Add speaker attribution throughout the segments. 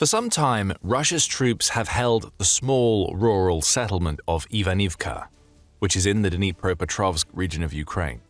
Speaker 1: For some time, Russia's troops have held the small rural settlement of Ivanivka, which is in the Dnipropetrovsk region of Ukraine.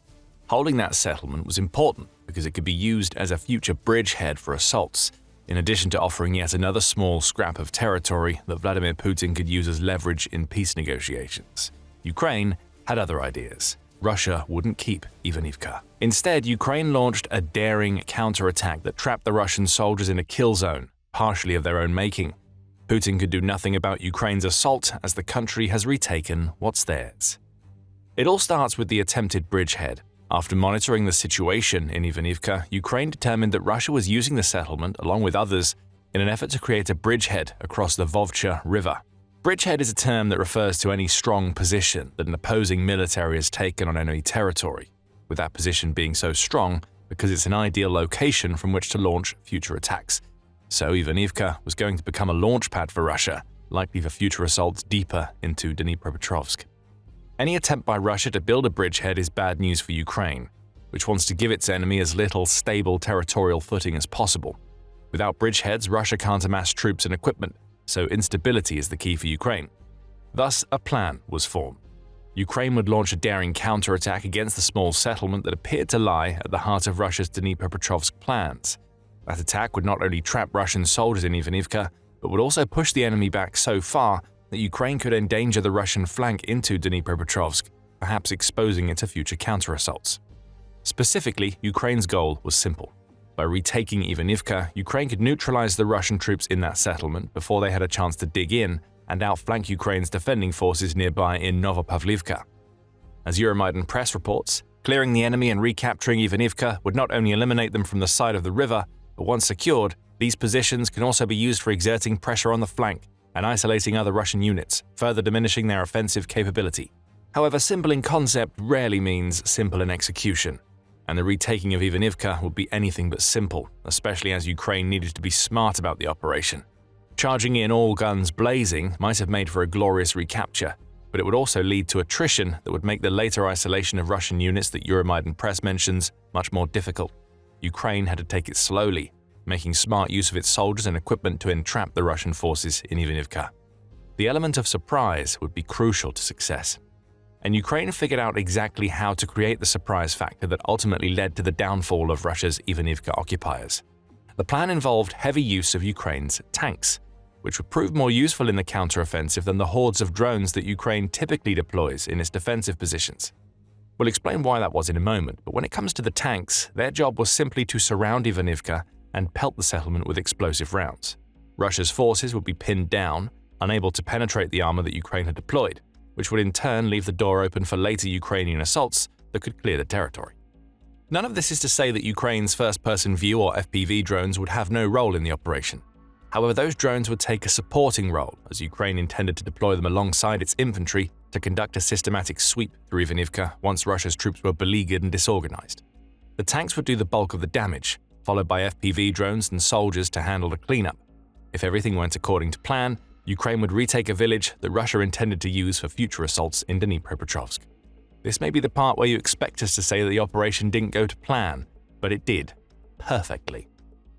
Speaker 1: Holding that settlement was important because it could be used as a future bridgehead for assaults, in addition to offering yet another small scrap of territory that Vladimir Putin could use as leverage in peace negotiations. Ukraine had other ideas. Russia wouldn't keep Ivanivka. Instead, Ukraine launched a daring counterattack that trapped the Russian soldiers in a kill zone, partially of their own making. Putin could do nothing about Ukraine's assault as the country has retaken what's theirs. It all starts with the attempted bridgehead. After monitoring the situation in Ivanivka, Ukraine determined that Russia was using the settlement, along with others, in an effort to create a bridgehead across the Vovcha River. Bridgehead is a term that refers to any strong position that an opposing military has taken on enemy territory, with that position being so strong because it's an ideal location from which to launch future attacks. So Ivanivka was going to become a launchpad for Russia, likely for future assaults deeper into Dnipropetrovsk. Any attempt by Russia to build a bridgehead is bad news for Ukraine, which wants to give its enemy as little stable territorial footing as possible. Without bridgeheads, Russia can't amass troops and equipment, so instability is the key for Ukraine. Thus, a plan was formed. Ukraine would launch a daring counterattack against the small settlement that appeared to lie at the heart of Russia's Dnipropetrovsk plans. That attack would not only trap Russian soldiers in Ivanivka, but would also push the enemy back so far that Ukraine could endanger the Russian flank into Dnipropetrovsk, perhaps exposing it to future counterassaults. Specifically, Ukraine's goal was simple. By retaking Ivanivka, Ukraine could neutralize the Russian troops in that settlement before they had a chance to dig in and outflank Ukraine's defending forces nearby in Novopavlivka. As Euromaidan Press reports, clearing the enemy and recapturing Ivanivka would not only eliminate them from the side of the river, but once secured, these positions can also be used for exerting pressure on the flank and isolating other Russian units, further diminishing their offensive capability. However, simple in concept rarely means simple in execution, and the retaking of Ivanivka would be anything but simple, especially as Ukraine needed to be smart about the operation. Charging in all guns blazing might have made for a glorious recapture, but it would also lead to attrition that would make the later isolation of Russian units that Euromaidan Press mentions much more difficult. Ukraine had to take it slowly, making smart use of its soldiers and equipment to entrap the Russian forces in Ivanivka. The element of surprise would be crucial to success, and Ukraine figured out exactly how to create the surprise factor that ultimately led to the downfall of Russia's Ivanivka occupiers. The plan involved heavy use of Ukraine's tanks, which would prove more useful in the counteroffensive than the hordes of drones that Ukraine typically deploys in its defensive positions. We'll explain why that was in a moment, but when it comes to the tanks, their job was simply to surround Ivanivka and pelt the settlement with explosive rounds. Russia's forces would be pinned down, unable to penetrate the armor that Ukraine had deployed, which would in turn leave the door open for later Ukrainian assaults that could clear the territory. None of this is to say that Ukraine's first-person view or FPV drones would have no role in the operation. However, those drones would take a supporting role, as Ukraine intended to deploy them alongside its infantry to conduct a systematic sweep through Ivanivka once Russia's troops were beleaguered and disorganized. The tanks would do the bulk of the damage, followed by FPV drones and soldiers to handle the cleanup. If everything went according to plan, Ukraine would retake a village that Russia intended to use for future assaults in Dnipropetrovsk. This may be the part where you expect us to say that the operation didn't go to plan, but it did, perfectly.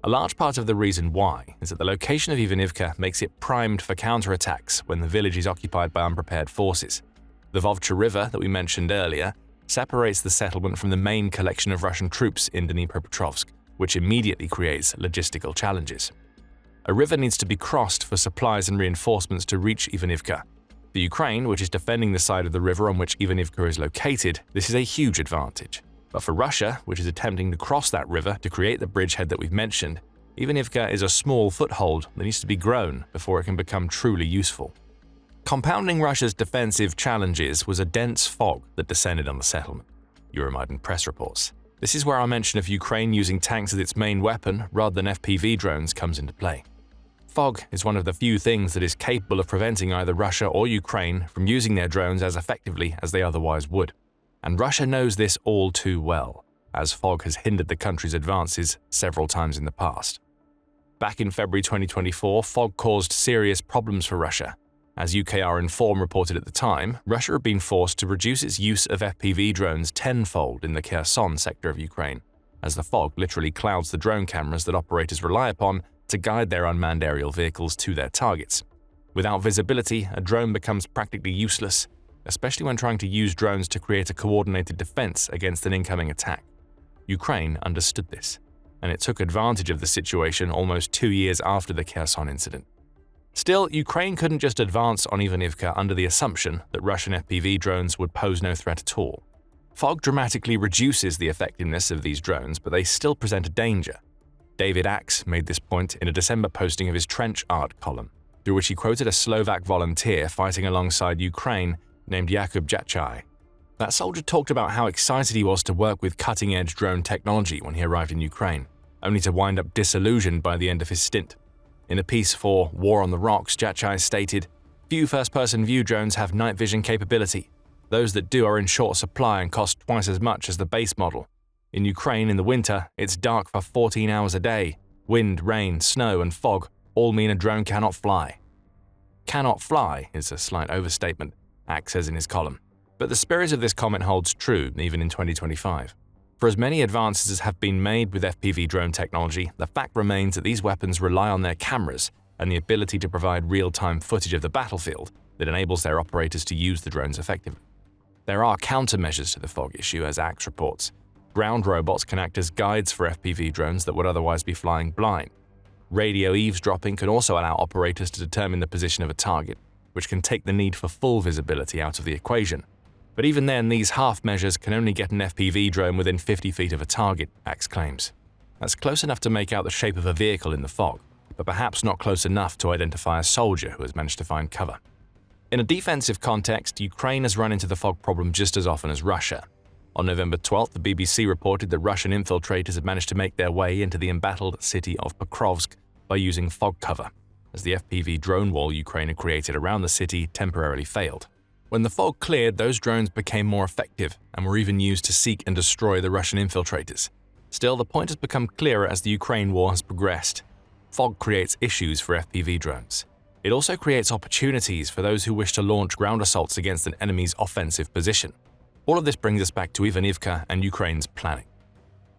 Speaker 1: A large part of the reason why is that the location of Ivanivka makes it primed for counterattacks when the village is occupied by unprepared forces. The Vovcha River that we mentioned earlier separates the settlement from the main collection of Russian troops in Dnipropetrovsk, which immediately creates logistical challenges. A river needs to be crossed for supplies and reinforcements to reach Ivanivka. For Ukraine, which is defending the side of the river on which Ivanivka is located, this is a huge advantage. But for Russia, which is attempting to cross that river to create the bridgehead that we've mentioned, Ivanivka is a small foothold that needs to be grown before it can become truly useful. Compounding Russia's defensive challenges was a dense fog that descended on the settlement, Euromaidan Press reports. This is where our mention of Ukraine using tanks as its main weapon rather than FPV drones comes into play. Fog is one of the few things that is capable of preventing either Russia or Ukraine from using their drones as effectively as they otherwise would. And Russia knows this all too well, as fog has hindered the country's advances several times in the past. Back in February 2024, fog caused serious problems for Russia. As UKR-Inform reported at the time, Russia had been forced to reduce its use of FPV drones tenfold in the Kherson sector of Ukraine, as the fog literally clouds the drone cameras that operators rely upon to guide their unmanned aerial vehicles to their targets. Without visibility, a drone becomes practically useless, especially when trying to use drones to create a coordinated defense against an incoming attack. Ukraine understood this, and it took advantage of the situation almost 2 years after the Kherson incident. Still, Ukraine couldn't just advance on Ivanivka under the assumption that Russian FPV drones would pose no threat at all. Fog dramatically reduces the effectiveness of these drones, but they still present a danger. David Axe made this point in a December posting of his trench art column, through which he quoted a Slovak volunteer fighting alongside Ukraine named Jakub Jachai. That soldier talked about how excited he was to work with cutting-edge drone technology when he arrived in Ukraine, only to wind up disillusioned by the end of his stint. In a piece for War on the Rocks, Jachai stated, "Few first-person view drones have night vision capability. Those that do are in short supply and cost twice as much as the base model. In Ukraine in the winter, it's dark for 14 hours a day. Wind, rain, snow, and fog all mean a drone cannot fly." Cannot fly is a slight overstatement, Axe says in his column. But the spirit of this comment holds true even in 2025. For as many advances as have been made with FPV drone technology, the fact remains that these weapons rely on their cameras and the ability to provide real-time footage of the battlefield that enables their operators to use the drones effectively. There are countermeasures to the fog issue, as Axe reports. Ground robots can act as guides for FPV drones that would otherwise be flying blind. Radio eavesdropping can also allow operators to determine the position of a target, which can take the need for full visibility out of the equation. But even then, these half measures can only get an FPV drone within 50 feet of a target, Axe claims. That's close enough to make out the shape of a vehicle in the fog, but perhaps not close enough to identify a soldier who has managed to find cover. In a defensive context, Ukraine has run into the fog problem just as often as Russia. On November 12th, the BBC reported that Russian infiltrators had managed to make their way into the embattled city of Pokrovsk by using fog cover, as the FPV drone wall Ukraine had created around the city temporarily failed. When the fog cleared, those drones became more effective and were even used to seek and destroy the Russian infiltrators. Still, the point has become clearer as the Ukraine war has progressed. Fog creates issues for FPV drones. It also creates opportunities for those who wish to launch ground assaults against an enemy's offensive position. All of this brings us back to Ivanivka and Ukraine's planning.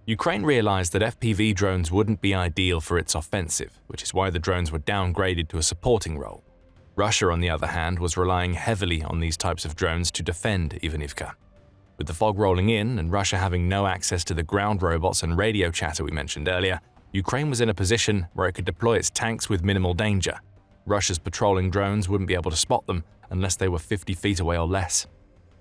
Speaker 1: Ukraine realized that FPV drones wouldn't be ideal for its offensive, which is why the drones were downgraded to a supporting role. Russia, on the other hand, was relying heavily on these types of drones to defend Ivanivka. With the fog rolling in and Russia having no access to the ground robots and radio chatter we mentioned earlier, Ukraine was in a position where it could deploy its tanks with minimal danger. Russia's patrolling drones wouldn't be able to spot them unless they were 50 feet away or less.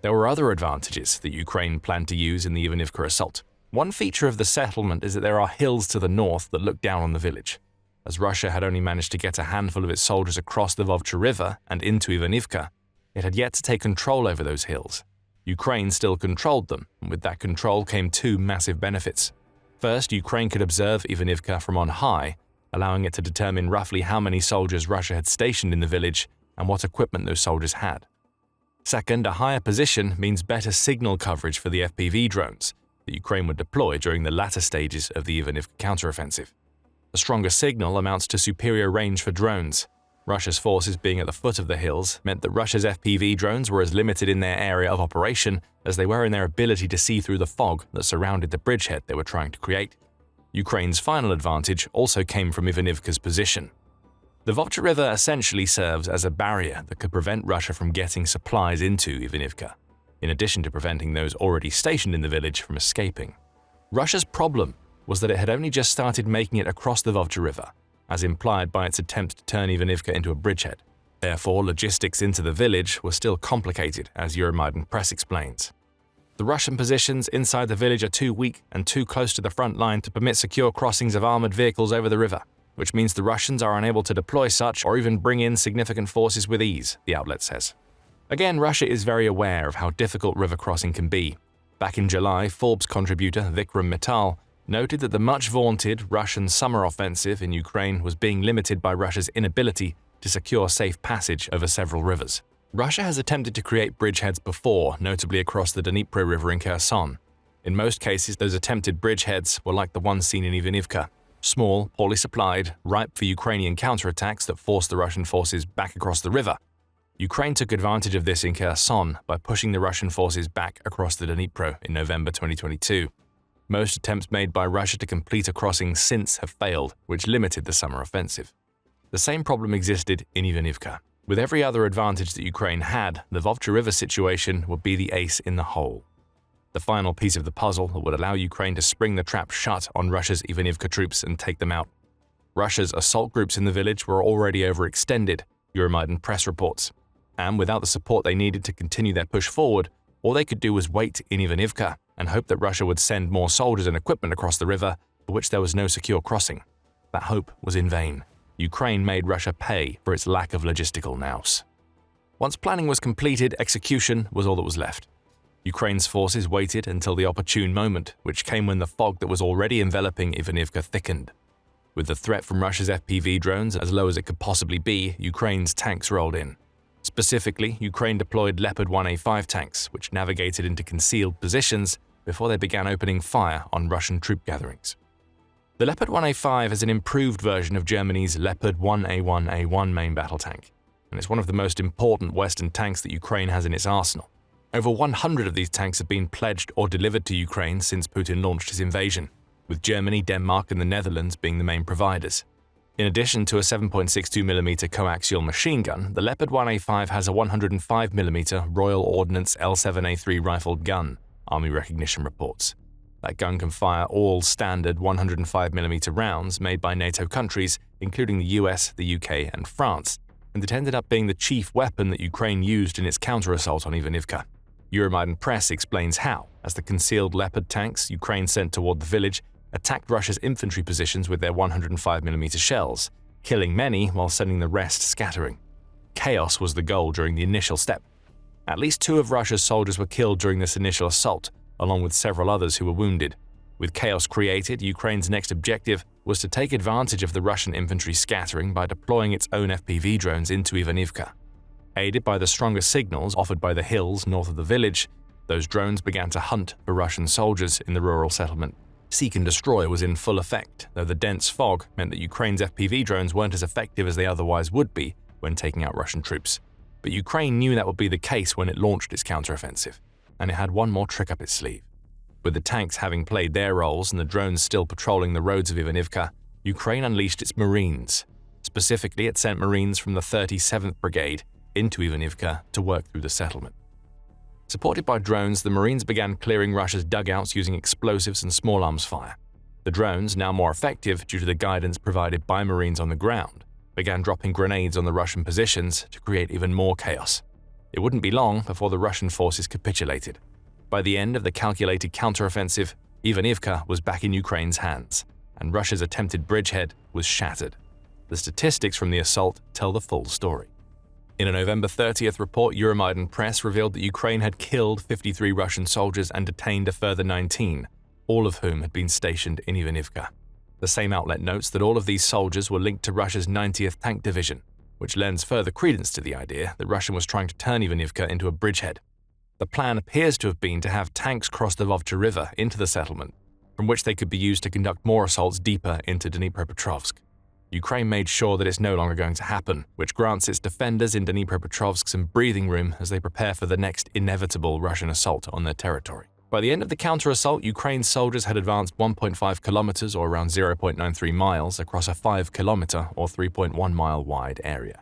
Speaker 1: There were other advantages that Ukraine planned to use in the Ivanivka assault. One feature of the settlement is that there are hills to the north that look down on the village. As Russia had only managed to get a handful of its soldiers across the Vovcha River and into Ivanivka, it had yet to take control over those hills. Ukraine still controlled them, and with that control came two massive benefits. First, Ukraine could observe Ivanivka from on high, allowing it to determine roughly how many soldiers Russia had stationed in the village and what equipment those soldiers had. Second, a higher position means better signal coverage for the FPV drones that Ukraine would deploy during the latter stages of the Ivanivka counteroffensive. A stronger signal amounts to superior range for drones. Russia's forces being at the foot of the hills meant that Russia's FPV drones were as limited in their area of operation as they were in their ability to see through the fog that surrounded the bridgehead they were trying to create. Ukraine's final advantage also came from Ivanivka's position. The Vovcha River essentially serves as a barrier that could prevent Russia from getting supplies into Ivanivka, in addition to preventing those already stationed in the village from escaping. Russia's problem was that it had only just started making it across the Vovcha River, as implied by its attempt to turn Ivanivka into a bridgehead. Therefore, logistics into the village were still complicated, as Euromaidan Press explains. The Russian positions inside the village are too weak and too close to the front line to permit secure crossings of armored vehicles over the river, which means the Russians are unable to deploy such or even bring in significant forces with ease, the outlet says. Again, Russia is very aware of how difficult river crossing can be. Back in July, Forbes contributor Vikram Mittal noted that the much-vaunted Russian summer offensive in Ukraine was being limited by Russia's inability to secure safe passage over several rivers. Russia has attempted to create bridgeheads before, notably across the Dnipro River in Kherson. In most cases, those attempted bridgeheads were like the one seen in Ivanivka, small, poorly supplied, ripe for Ukrainian counterattacks that forced the Russian forces back across the river. Ukraine took advantage of this in Kherson by pushing the Russian forces back across the Dnipro in November 2022. Most attempts made by Russia to complete a crossing since have failed, which limited the summer offensive. The same problem existed in Ivanivka. With every other advantage that Ukraine had, the Vovcha River situation would be the ace in the hole. The final piece of the puzzle that would allow Ukraine to spring the trap shut on Russia's Ivanivka troops and take them out. Russia's assault groups in the village were already overextended, Euromaidan press reports, and without the support they needed to continue their push forward, all they could do was wait in Ivanivka and hope that Russia would send more soldiers and equipment across the river, for which there was no secure crossing. That hope was in vain. Ukraine made Russia pay for its lack of logistical nous. Once planning was completed, execution was all that was left. Ukraine's forces waited until the opportune moment, which came when the fog that was already enveloping Ivanivka thickened. With the threat from Russia's FPV drones as low as it could possibly be, Ukraine's tanks rolled in. Specifically, Ukraine deployed Leopard 1A5 tanks, which navigated into concealed positions before they began opening fire on Russian troop gatherings. The Leopard 1A5 is an improved version of Germany's Leopard 1A1A1 main battle tank, and it's one of the most important Western tanks that Ukraine has in its arsenal. Over 100 of these tanks have been pledged or delivered to Ukraine since Putin launched his invasion, with Germany, Denmark, and the Netherlands being the main providers. In addition to a 7.62mm coaxial machine gun, the Leopard 1A5 has a 105mm Royal Ordnance L7A3 rifled gun, Army recognition reports. That gun can fire all standard 105mm rounds made by NATO countries, including the US, the UK, and France, and it ended up being the chief weapon that Ukraine used in its counter-assault on Ivanivka. Euromaidan press explains how, as the concealed Leopard tanks Ukraine sent toward the village attacked Russia's infantry positions with their 105mm shells, killing many while sending the rest scattering. Chaos was the goal during the initial step. At least 2 of Russia's soldiers were killed during this initial assault, along with several others who were wounded. With chaos created, Ukraine's next objective was to take advantage of the Russian infantry scattering by deploying its own FPV drones into Ivanivka. Aided by the stronger signals offered by the hills north of the village, those drones began to hunt for Russian soldiers in the rural settlement. Seek and destroy was in full effect, though the dense fog meant that Ukraine's FPV drones weren't as effective as they otherwise would be when taking out Russian troops. But Ukraine knew that would be the case when it launched its counteroffensive, and it had one more trick up its sleeve. With the tanks having played their roles and the drones still patrolling the roads of Ivanivka, Ukraine unleashed its Marines. Specifically, it sent Marines from the 37th Brigade into Ivanivka to work through the settlement. Supported by drones, the Marines began clearing Russia's dugouts using explosives and small arms fire. The drones, now more effective due to the guidance provided by Marines on the ground, began dropping grenades on the Russian positions to create even more chaos. It wouldn't be long before the Russian forces capitulated. By the end of the calculated counteroffensive, Ivanivka was back in Ukraine's hands, and Russia's attempted bridgehead was shattered. The statistics from the assault tell the full story. In a November 30th report, Euromaidan press revealed that Ukraine had killed 53 Russian soldiers and detained a further 19, all of whom had been stationed in Ivanivka. The same outlet notes that all of these soldiers were linked to Russia's 90th Tank Division, which lends further credence to the idea that Russia was trying to turn Ivanivka into a bridgehead. The plan appears to have been to have tanks cross the Vovcha River into the settlement, from which they could be used to conduct more assaults deeper into Dnipropetrovsk. Ukraine made sure that it's no longer going to happen, which grants its defenders in Dnipropetrovsk some breathing room as they prepare for the next inevitable Russian assault on their territory. By the end of the counter-assault, Ukraine's soldiers had advanced 1.5 kilometers or around 0.93 miles across a 5 kilometer or 3.1 mile wide area.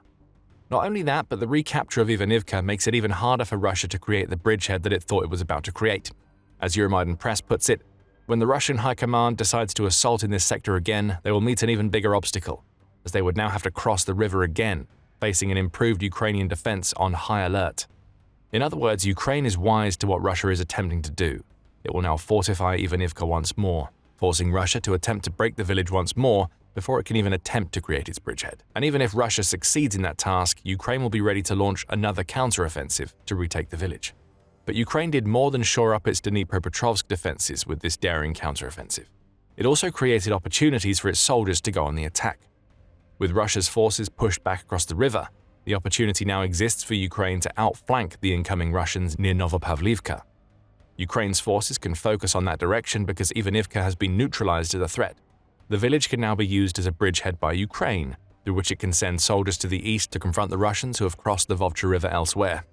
Speaker 1: Not only that, but the recapture of Ivanivka makes it even harder for Russia to create the bridgehead that it thought it was about to create. As Euromaidan press puts it, when the Russian High Command decides to assault in this sector again, they will meet an even bigger obstacle, as they would now have to cross the river again, facing an improved Ukrainian defense on high alert. In other words, Ukraine is wise to what Russia is attempting to do. It will now fortify Ivanivka once more, forcing Russia to attempt to break the village once more before it can even attempt to create its bridgehead. And even if Russia succeeds in that task, Ukraine will be ready to launch another counteroffensive to retake the village. But Ukraine did more than shore up its Dnipropetrovsk defenses with this daring counteroffensive. It also created opportunities for its soldiers to go on the attack. With Russia's forces pushed back across the river, the opportunity now exists for Ukraine to outflank the incoming Russians near Novopavlivka. Ukraine's forces can focus on that direction because Ivanivka has been neutralized as a threat. The village can now be used as a bridgehead by Ukraine, through which it can send soldiers to the east to confront the Russians who have crossed the Vovcha River elsewhere.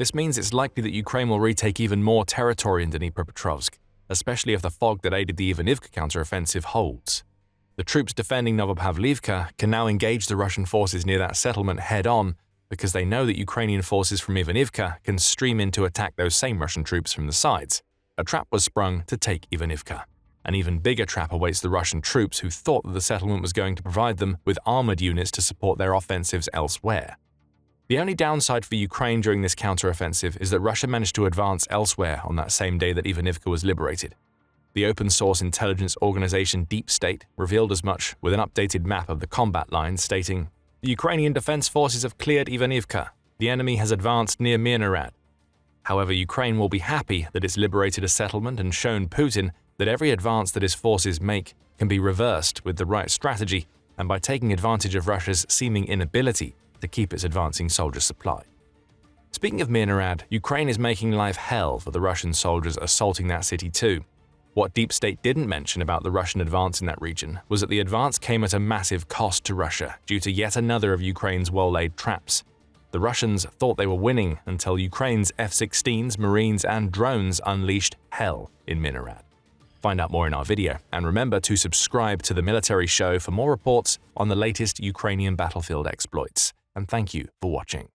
Speaker 1: This means it's likely that Ukraine will retake even more territory in Dnipropetrovsk, especially if the fog that aided the Ivanivka counteroffensive holds. The troops defending Novopavlivka can now engage the Russian forces near that settlement head-on because they know that Ukrainian forces from Ivanivka can stream in to attack those same Russian troops from the sides. A trap was sprung to take Ivanivka. An even bigger trap awaits the Russian troops who thought that the settlement was going to provide them with armored units to support their offensives elsewhere. The only downside for Ukraine during this counteroffensive is that Russia managed to advance elsewhere on that same day that Ivanivka was liberated. The open-source intelligence organization Deep State revealed as much with an updated map of the combat lines stating, "The Ukrainian defense forces have cleared Ivanivka. The enemy has advanced near Myrnohrad." However, Ukraine will be happy that it's liberated a settlement and shown Putin that every advance that his forces make can be reversed with the right strategy and by taking advantage of Russia's seeming inability to keep its advancing soldier supply. Speaking of Myrnohrad, Ukraine is making life hell for the Russian soldiers assaulting that city too. What Deep State didn't mention about the Russian advance in that region was that the advance came at a massive cost to Russia due to yet another of Ukraine's well-laid traps. The Russians thought they were winning until Ukraine's F-16s, Marines, and drones unleashed hell in Myrnohrad. Find out more in our video, and remember to subscribe to the Military Show for more reports on the latest Ukrainian battlefield exploits. And thank you for watching.